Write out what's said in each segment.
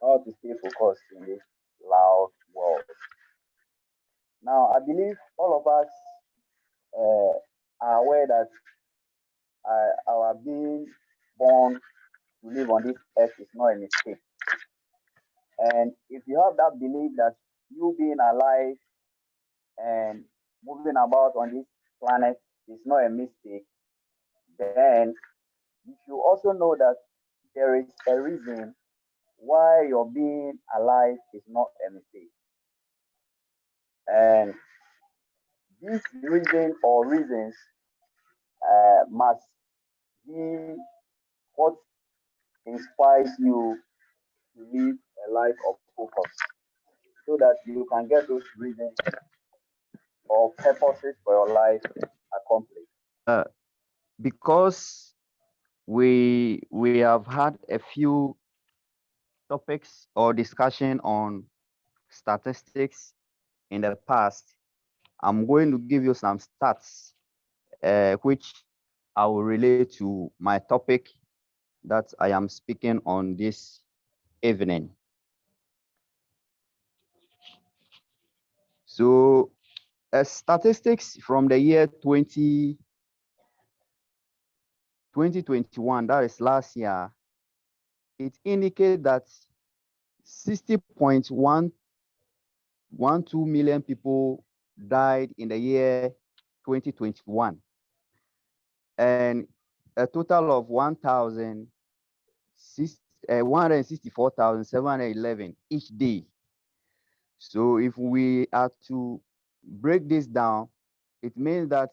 how to stay focused in this loud world. Now, I believe all of us are aware that our being born to live on this earth is not a mistake. And if you have that belief that you being alive and moving about on this planet is not a mistake, then you should also know that there is a reason why your being alive is not a mistake. And this reason or reasons must be what inspires you to live a life of focus so that you can get those reasons or purposes for your life accomplished. Because we have had a few topics or discussion on statistics in the past, I'm going to give you some stats which I will relate to my topic that I am speaking on this evening. So, statistics from the year 2021, that is last year, it indicates that 60.112 million people died in the year 2021, and a total of 164,711 each day. So if we are to break this down, it means that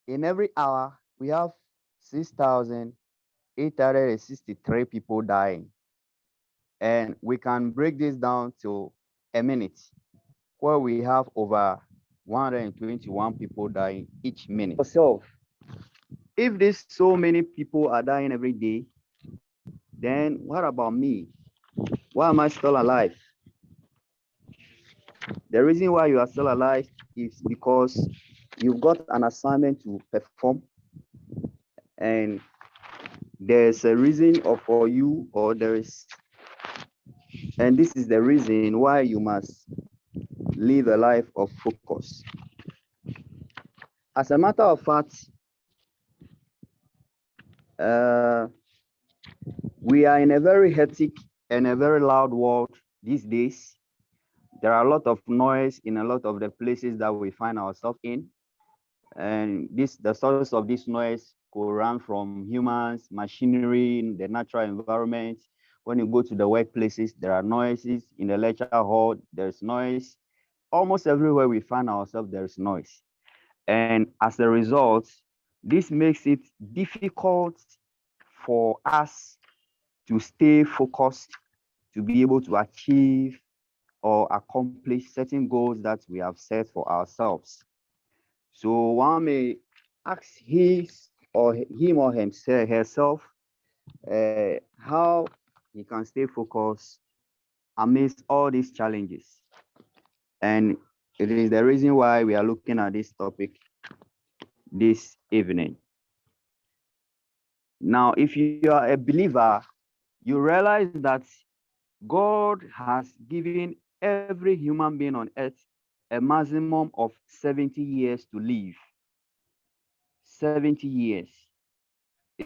in every hour we have 6,863 people dying. And we can break this down to a minute, where we have over 121 people dying each minute. Yourself, if there's so many people are dying every day, then what about me? Why am I still alive? The reason why you are still alive is because you've got an assignment to perform, and there's a reason for you, or there is, and this is the reason why you must live a life of focus. As a matter of fact, uh, we are in a very hectic and a very loud world these days. There are a lot of noise in a lot of the places that we find ourselves in. And the source of this noise could run from humans, machinery, the natural environment. When you go to the workplaces, there are noises. In the lecture hall, there's noise. Almost everywhere we find ourselves, there's noise. And as a result, this makes it difficult for us to stay focused, to be able to achieve or accomplish certain goals that we have set for ourselves. So one may ask him or himself herself how he can stay focused amidst all these challenges. And it is the reason why we are looking at this topic this evening. Now, if you are a believer, you realize that God has given every human being on earth a maximum of 70 years to live. 70 years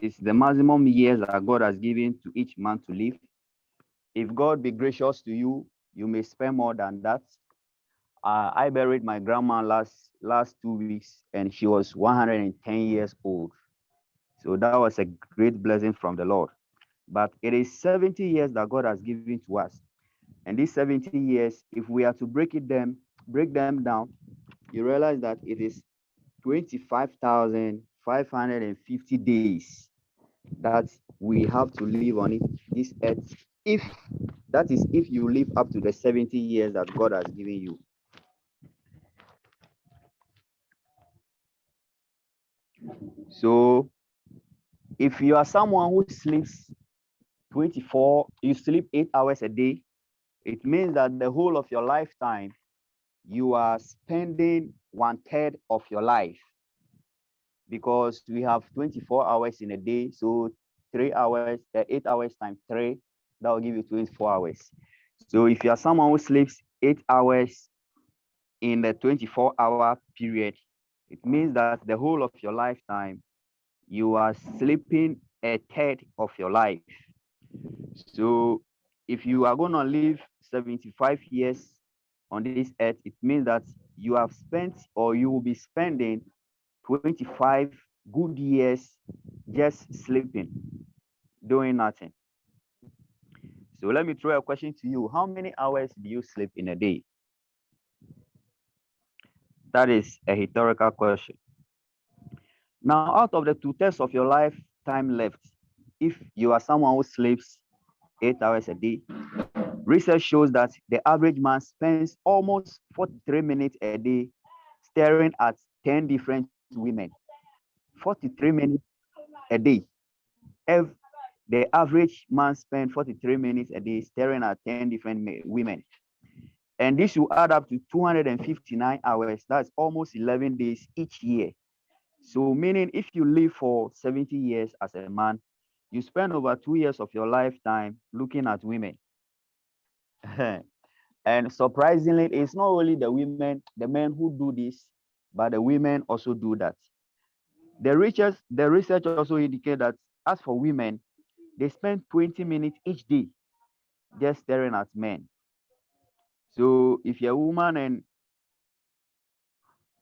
is the maximum years that God has given to each man to live. If God be gracious to you, you may spend more than that. I buried my grandma last 2 weeks, and she was 110 years old. So that was a great blessing from the Lord. But it is 70 years that God has given to us. And these 70 years, if we are to break them down, you realize that it is 25,550 days that we have to live on this earth. If that is, if you live up to the 70 years that God has given you. So if you are someone who sleeps 24, you sleep 8 hours a day, it means that the whole of your lifetime, you are spending 1/3 of your life, because we have 24 hours in a day. So 8 hours times 3, That will give you 24 hours. So if you are someone who sleeps 8 hours in the 24-hour period, it means that the whole of your lifetime, you are sleeping a third of your life. So if you are going to live 75 years on this earth, it means that you have spent or you will be spending 25 good years just sleeping, doing nothing. So let me throw a question to you. How many hours do you sleep in a day? That is a rhetorical question. Now, out of the 2/3 of your lifetime left, if you are someone who sleeps 8 hours a day, research shows that the average man spends almost 43 minutes a day staring at 10 different women. 43 minutes a day. If the average man spends 43 minutes a day staring at 10 different women. And this will add up to 259 hours. That's almost 11 days each year. So, meaning if you live for 70 years as a man, you spend over 2 years of your lifetime looking at women. And surprisingly, it's not only the women, the men who do this, but the women also do that. The research also indicate that as for women, they spend 20 minutes each day just staring at men. So if you're a woman, and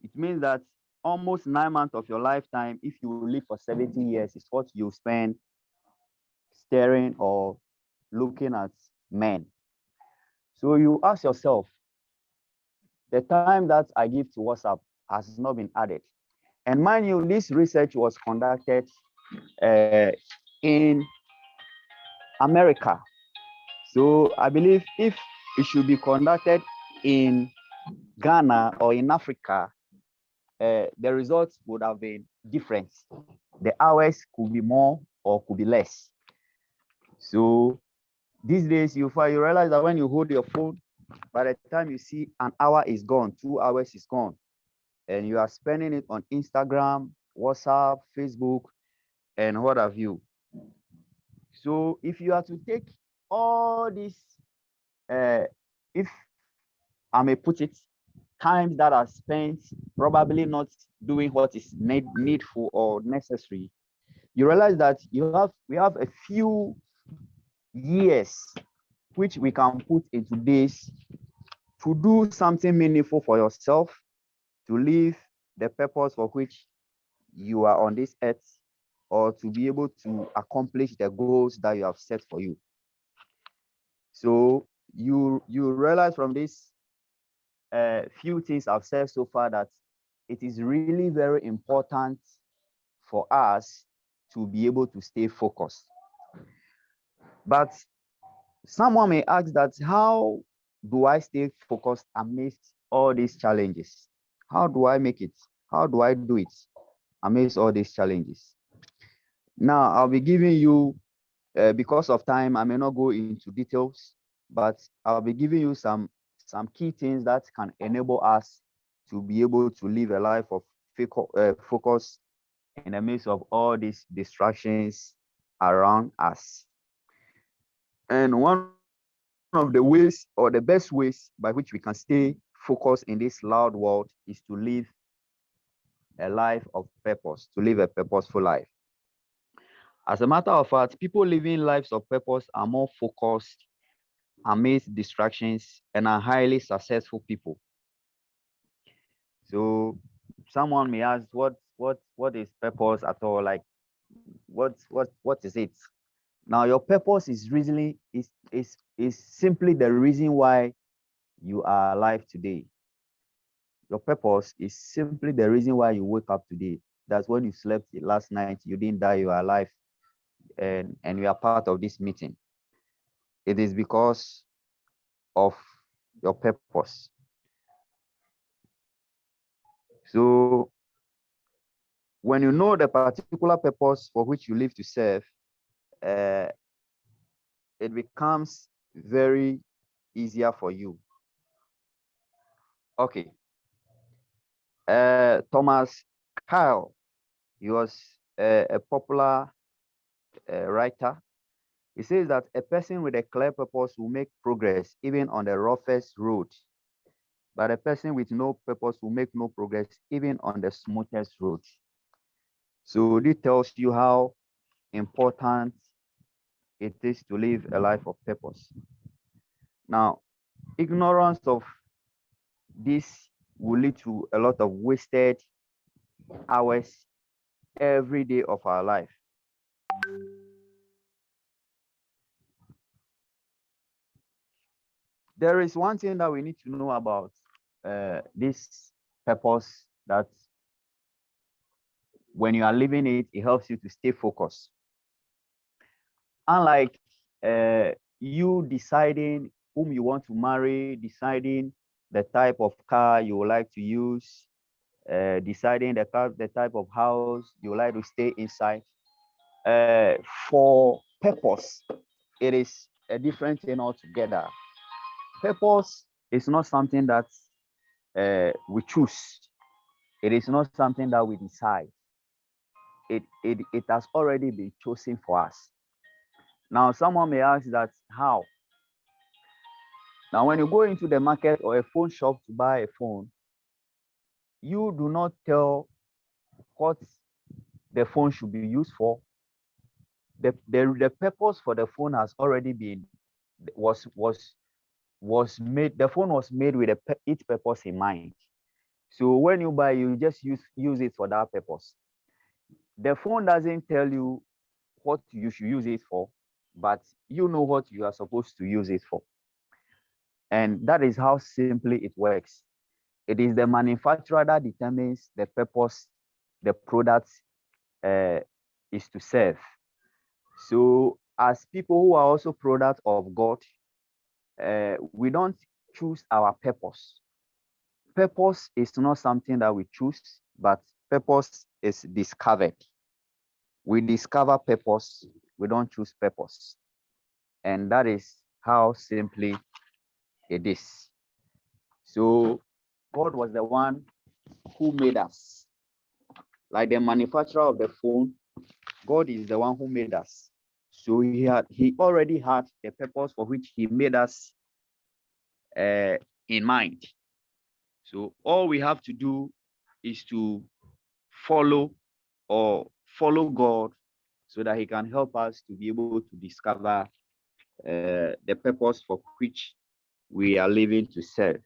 it means that almost 9 months of your lifetime, if you live for 70 years, is what you spend staring or looking at men. So you ask yourself, the time that I give to WhatsApp has not been added. And mind you, this research was conducted in America. So I believe if it should be conducted in Ghana or in Africa, the results would have been different. The hours could be more or could be less. So these days, you realize that when you hold your phone, by the time you see an hour is gone, 2 hours is gone, and you are spending it on Instagram, WhatsApp, Facebook, and what have you. So if you are to take all these, if I may put it, times that are spent probably not doing what is needful or necessary, you realize that we have a few years which we can put into this to do something meaningful for yourself, to live the purpose for which you are on this earth, or to be able to accomplish the goals that you have set for you. So you realize from this few things I've said so far that it is really very important for us to be able to stay focused. But someone may ask that, how do I stay focused amidst all these challenges? How do I make it? How do I do it amidst all these challenges? Now, I'll be giving you, because of time, I may not go into details, but I'll be giving you some key things that can enable us to be able to live a life of focus in the midst of all these distractions around us. And one of the ways or the best ways by which we can stay focused in this loud world is to live a life of purpose, to live a purposeful life. As a matter of fact, people living lives of purpose are more focused amidst distractions and are highly successful people. So someone may ask, what is purpose at all? Like, what is it? Now, your purpose is really is simply the reason why you are alive today. Your purpose is simply the reason why you wake up today. That's when you slept last night, you didn't die, you are alive, and you are part of this meeting. It is because of your purpose. So when you know the particular purpose for which you live to serve, uh, it becomes very easier for you. Okay. Thomas Kyle, he was a popular writer, It says that a person with a clear purpose will make progress even on the roughest road, but a person with no purpose will make no progress even on the smoothest road. So this tells you how important it is to live a life of purpose. Now, ignorance of this will lead to a lot of wasted hours every day of our life. There is one thing that we need to know about this purpose, that when you are living it, it helps you to stay focused. Unlike you deciding whom you want to marry, deciding the type of car you would like to use, deciding the type of house you would like to stay inside. Uh, for purpose, it is a different thing altogether. Purpose is not something that we choose. It is not something that we decide. It has already been chosen for us. Now, someone may ask that how? Now, when you go into the market or a phone shop to buy a phone, you do not tell what the phone should be used for. The purpose for the phone has already been was made. The phone was made with its purpose in mind. So when you buy, you just use it for that purpose. The phone doesn't tell you what you should use it for, but you know what you are supposed to use it for. And that is how simply it works. It is the manufacturer that determines the purpose the product uh, is to serve. So, as people who are also products of God, we don't choose our purpose. Purpose is not something that we choose, but purpose is discovered. We discover purpose, we don't choose purpose. And that is how simply it is. So, God was the one who made us. Like the manufacturer of the phone, God is the one who made us. So he already had the purpose for which he made us in mind. So all we have to do is to follow follow God so that he can help us to be able to discover the purpose for which we are living to serve.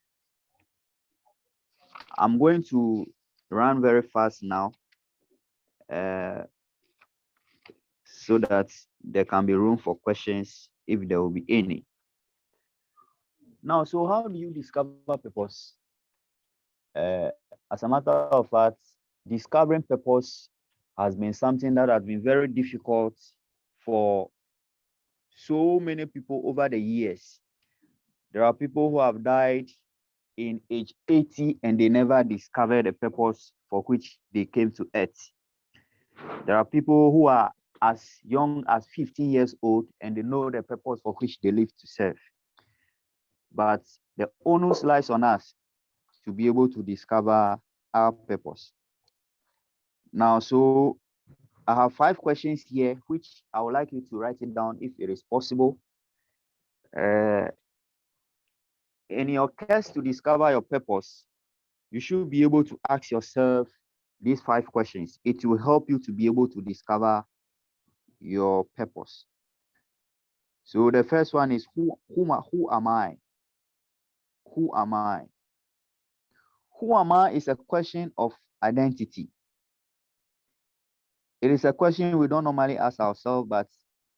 I'm going to run very fast now uh, so that there can be room for questions if there will be any. Now, so how do you discover purpose? As a matter of fact, discovering purpose has been something that has been very difficult for so many people over the years. There are people who have died in age 80 and they never discovered the purpose for which they came to earth. There are people who are as young as 15 years old and they know the purpose for which they live to serve. But the onus lies on us to be able to discover our purpose. Now, so I have 5 questions here, which I would like you to write it down if it is possible. Uh, in your quest to discover your purpose, you should be able to ask yourself these 5 questions. It will help you to be able to discover your purpose. So the first one is who am I? Who am I? Who am I is a question of identity. It is a question we don't normally ask ourselves, but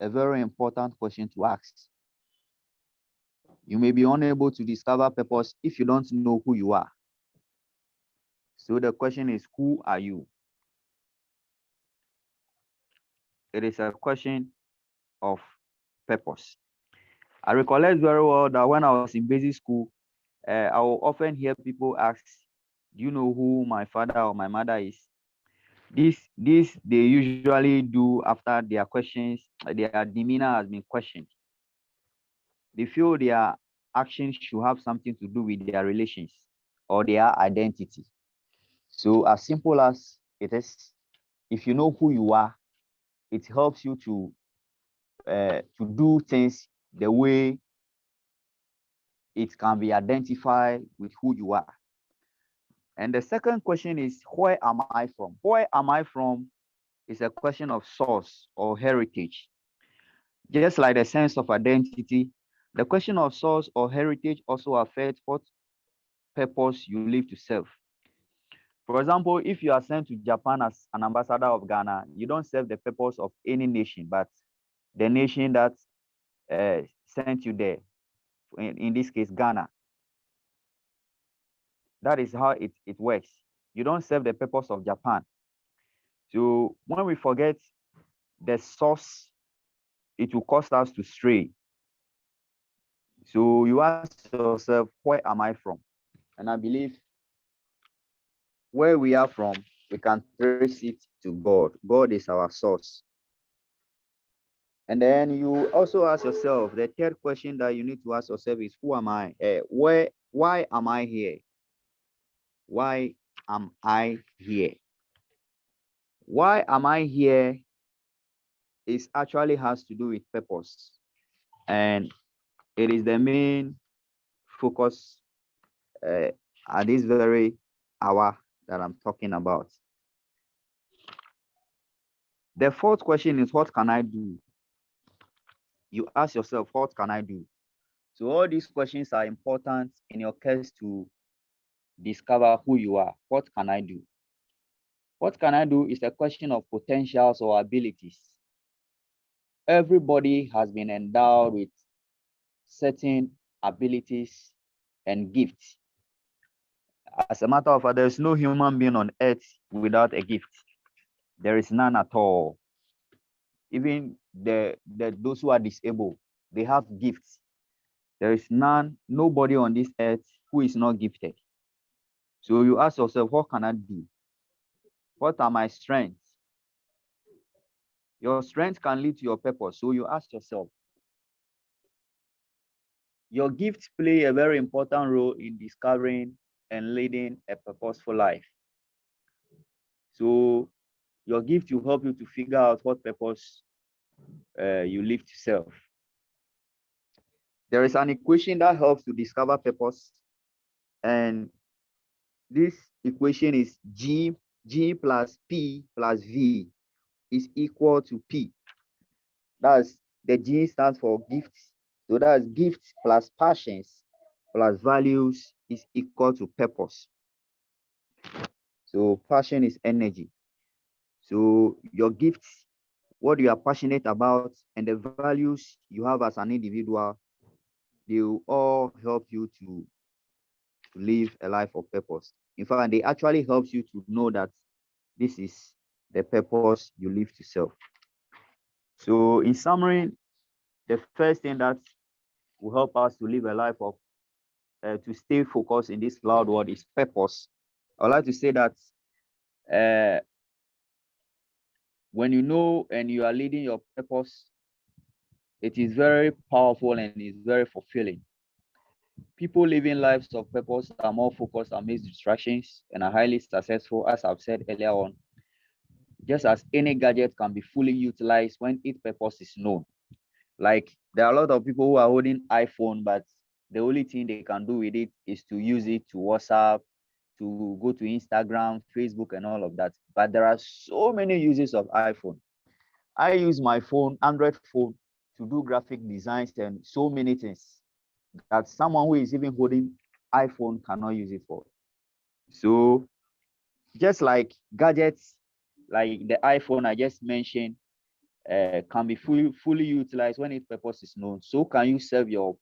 a very important question to ask. You may be unable to discover purpose if you don't know who you are. So the question is, who are you? It is a question of purpose. I recollect very well that when I was in basic school, I will often hear people ask, do you know who my father or my mother is? This they usually do after their questions, their demeanor has been questioned. They feel their actions should have something to do with their relations or their identity. So as simple as it is, if you know who you are, it helps you to to do things the way it can be identified with who you are. And the second question is, where am I from? Where am I from is a question of source or heritage. Just like the sense of identity, the question of source or heritage also affects what purpose you live to serve. For example, if you are sent to Japan as an ambassador of Ghana, you don't serve the purpose of any nation, but the nation that sent you there, in this case, Ghana. That is how it works. You don't serve the purpose of Japan. So when we forget the source, it will cause us to stray. So you ask yourself, where am I from? And I believe where we are from, we can trace it to God. God is our source. And then you also ask yourself, the third question that you need to ask yourself is, who am I? Why am I here? Why am I here? Why am I here is actually has to do with purpose. And it is the main focus uh, at this very hour that I'm talking about. The fourth question is, what can I do? You ask yourself, what can I do? So all these questions are important in your case to discover who you are. What can I do? What can I do is a question of potentials or abilities. Everybody has been endowed with certain abilities and gifts. As a matter of fact, there is no human being on earth without a gift. There is none at all. Even those who are disabled, they have gifts. There is nobody on this earth who is not gifted. So you ask yourself, what can I do? What are my strengths? Your strength can lead to your purpose. So you ask yourself, your gifts play a very important role in discovering and leading a purposeful life. So your gift will help you to figure out what purpose you live to serve. There is an equation that helps to discover purpose, and this equation is G plus P plus V is equal to P. That's the G stands for gifts. So that's gifts plus passions plus values is equal to purpose. So passion is energy. So your gifts, what you are passionate about, and the values you have as an individual, they will all help you to live a life of purpose. In fact, they actually helps you to know that this is the purpose you live to serve. So in summary, the first thing that will help us to live a life of to stay focused in this cloud world is purpose. I would like to say that uh, when you know and you are leading your purpose, it is very powerful and it's very fulfilling. People living lives of purpose are more focused amidst distractions and are highly successful, as I've said earlier on. Just as any gadget can be fully utilized when its purpose is known. Like there are a lot of people who are holding iPhone, but the only thing they can do with it is to use it to WhatsApp, to go to Instagram, Facebook, and all of that. But there are so many uses of iPhone. I use my phone, Android phone, to do graphic designs and so many things that someone who is even holding iPhone cannot use it for. So just like gadgets, like the iPhone I just mentioned, can be fully utilized when its purpose is known. So can you serve to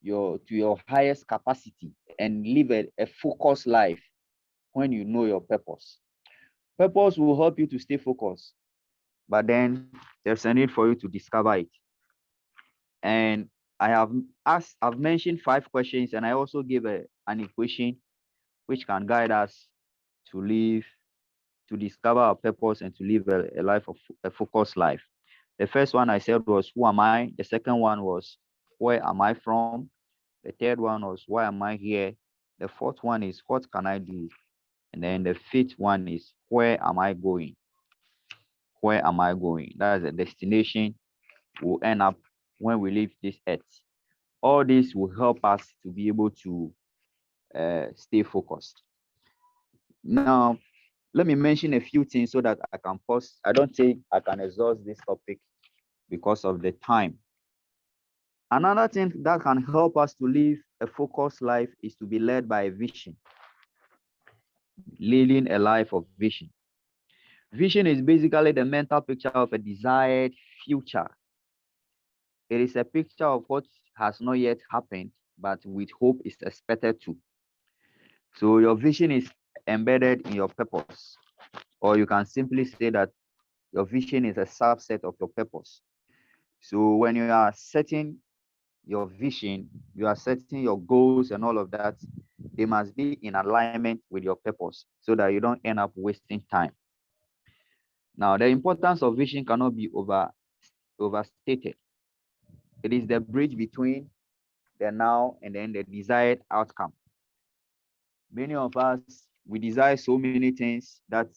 your highest capacity and live a focused life when you know your purpose. Purpose will help you to stay focused, but then there's a need for you to discover it. And I've mentioned 5 questions, and I also gave an equation which can guide us to live, to discover our purpose and to live a life of a focused life. The first one I said was, who am I? The second one was, where am I from? The third one was, why am I here? The fourth one is, what can I do? And then the fifth one is, where am I going? Where am I going? That's a destination. will end up when we leave this earth. All this will help us to be able to stay focused. Now, let me mention a few things so that I can pause. I don't think I can exhaust this topic because of the time. Another thing that can help us to live a focused life is to be led by a vision, leading a life of vision. Vision is basically the mental picture of a desired future. It is a picture of what has not yet happened, but with hope is expected to. So your vision is embedded in your purpose, or you can simply say that your vision is a subset of your purpose. So when you are setting your vision, you are setting your goals and all of that, they must be in alignment with your purpose so that you don't end up wasting time. Now, the importance of vision cannot be overstated. It is the bridge between the now and then the desired outcome. Many of us, we desire so many things that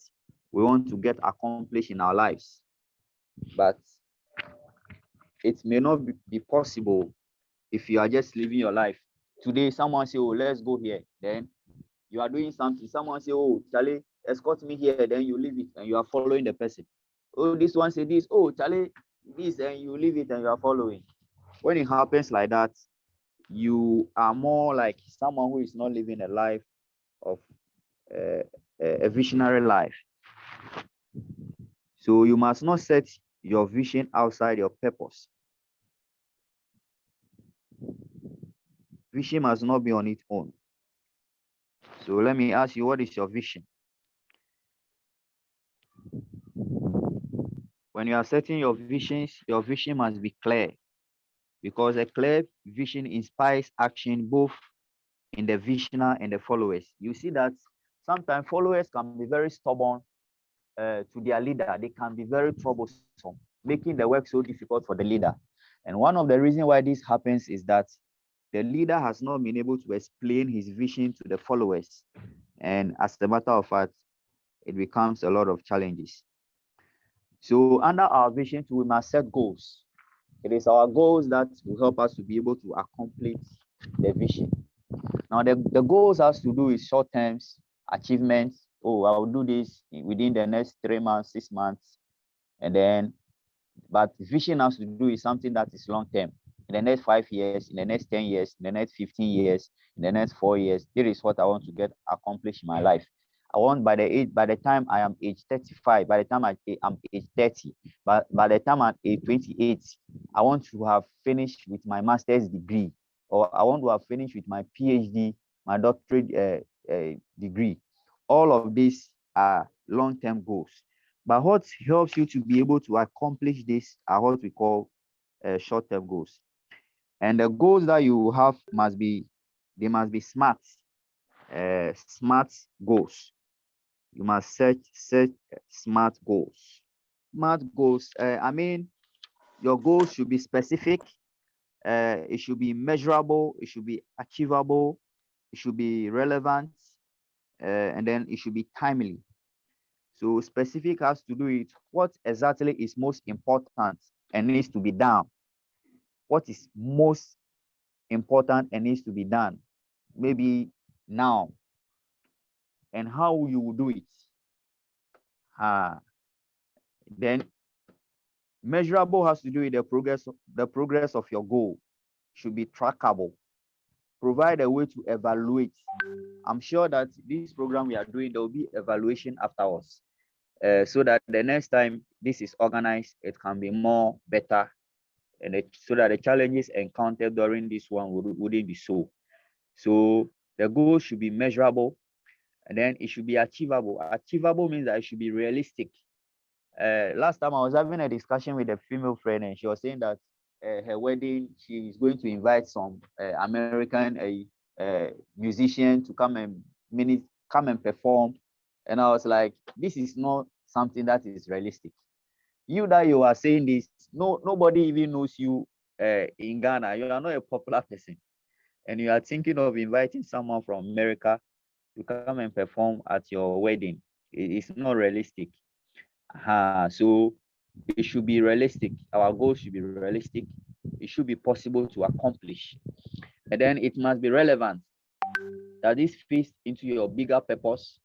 we want to get accomplished in our lives, but it may not be possible if you are just living your life. Today, someone say, "Oh, let's go here." Then you are doing something. Someone say, "Oh, Charlie, escort me here." Then you leave it and you are following the person. Oh, this one say this. Oh, Charlie, this, and you leave it and you are following. When it happens like that, you are more like someone who is not living a life of uh, a visionary life. So you must not set your vision outside your purpose. Vision must not be on its own. So let me ask you, what is your vision? When you are setting your visions, your vision must be clear, because a clear vision inspires action both in the visioner and the followers. You see that sometimes followers can be very stubborn to their leader. They can be very troublesome, making the work so difficult for the leader. And one of the reasons why this happens is that the leader has not been able to explain his vision to the followers. And as a matter of fact, it becomes a lot of challenges. So under our vision, we must set goals. It is our goals that will help us to be able to accomplish the vision. Now, the goals has to do with short terms achievements. Oh, I will do this within the next 3 months, 6 months. And then, but vision has to do with something that is long term. In the next 5 years, in the next 10 years, in the next 15 years, in the next 4 years, this is what I want to get accomplished in my life. I want by the time I am age 35, by the time I'm age 30, but by the time I'm age 28, I want to have finished with my master's degree, or I want to have finished with my PhD, my doctorate degree. All of these are long-term goals. But what helps you to be able to accomplish this are what we call short-term goals. And the goals that you have they must be smart, smart goals. You must set smart goals. Smart goals. I mean, your goals should be specific. It should be measurable. It should be achievable. It should be relevant, and then it should be timely. So specific has to do with what exactly is most important and needs to be done. What is most important and needs to be done, maybe now, and how you will do it. Then measurable has to do with the progress of your goal. Should be trackable. Provide a way to evaluate. I'm sure that this program we are doing, there will be evaluation afterwards, so that the next time this is organized, it can be more better, and so that the challenges encountered during this one wouldn't be so. So the goal should be measurable, and then it should be achievable. Achievable means that it should be realistic. Last time I was having a discussion with a female friend, and she was saying that her wedding, she is going to invite some American musician to come and perform. And I was like, this is not something that is realistic. You that you are saying this, nobody even knows you in Ghana. You are not a popular person, and you are thinking of inviting someone from America to come and perform at your wedding. It's not realistic. So it should be realistic. Our goals should be realistic. It should be possible to accomplish. And then it must be relevant. Does this fit into your bigger purpose?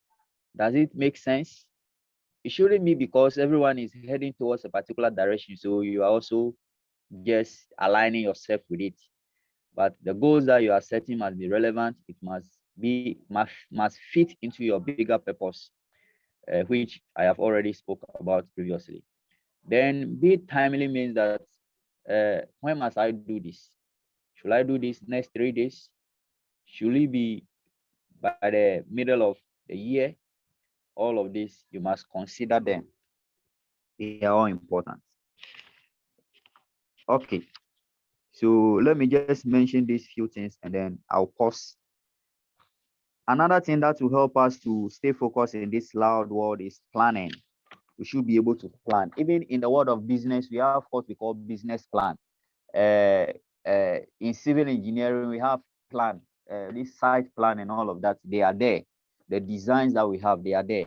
Does it make sense? It shouldn't be because everyone is heading towards a particular direction, so you are also just aligning yourself with it. But the goals that you are setting must be relevant. It must fit into your bigger purpose, which I have already spoke about previously. Then be timely means that when must I do this? Should I do this next 3 days? Should it be by the middle of the year? All of this, you must consider them. They are all important. Okay, so let me just mention these few things and then I'll pause. Another thing that will help us to stay focused in this loud world is planning. We should be able to plan. Even in the world of business, we have what we call business plan. Uh, in civil engineering, we have plan, this site plan and all of that. They are there. The designs that we have, they are there.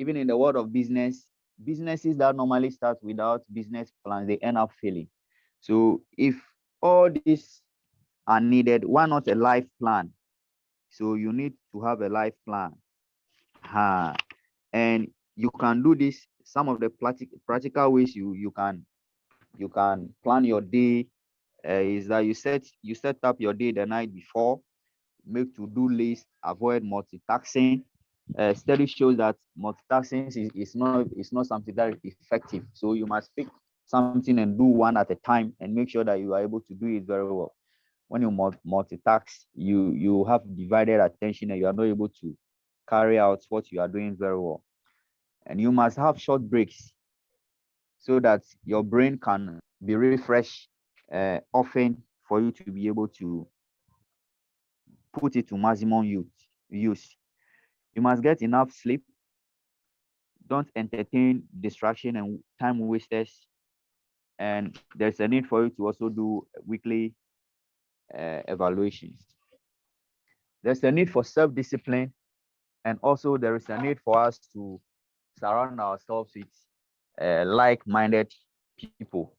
Even in the world of business, businesses that normally start without business plans, they end up failing. So if all these are needed, why not a life plan? So you need to have a life plan. And you can do this. Some of the practical ways you can plan your day is that you set up your day the night before, make to-do list, avoid multitasking. Study shows that multitasking is not something that is effective. So you must pick something and do one at a time and make sure that you are able to do it very well. When you multitask, you have divided attention and you are not able to carry out what you are doing very well. And you must have short breaks so that your brain can be refreshed often for you to be able to put it to maximum use. You must get enough sleep. Don't entertain distraction and time wasters. And there's a need for you to also do weekly evaluations. There's a need for self-discipline, and also there is a need for us to surround ourselves with like-minded people.